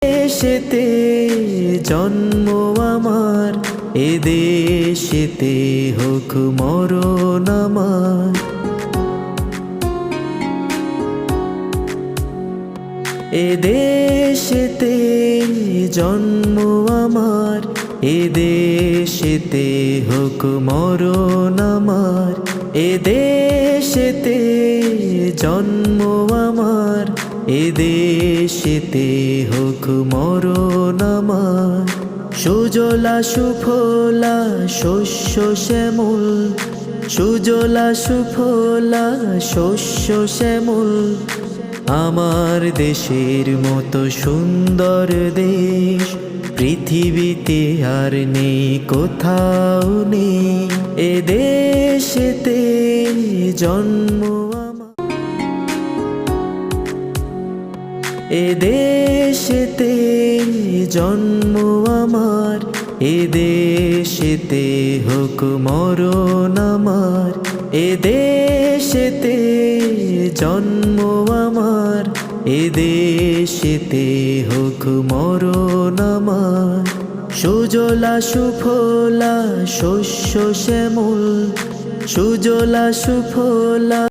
দেশেতে জন্ম আমার, এ দেশেতে হোক মরণ আমার। এ দেশেতে জন্ম আমার, এ দেশেতে হোক মরণ আমার। এ দেশেতে জন্ম আমার, এ দেশেতে হোক মরণ আমার। সুজলা সুফলা শস্য শ্যামল, সুজলা সুফলা শস্য শ্যামল। আমার দেশের মতো সুন্দর দেশ পৃথিবীতে আর নেই, কোথাও নেই। এ দেশেতে জন্ম আমার, এ দেশেতে জন্ম আমার। এ দেশেতে হোক মরণ আমার। এ দেশেতে জন্ম আমার, এ দেশেতে হোক মরণ আমার। সুজলা সুফলা শস্য শ্যামল, সুজলা সুফলা।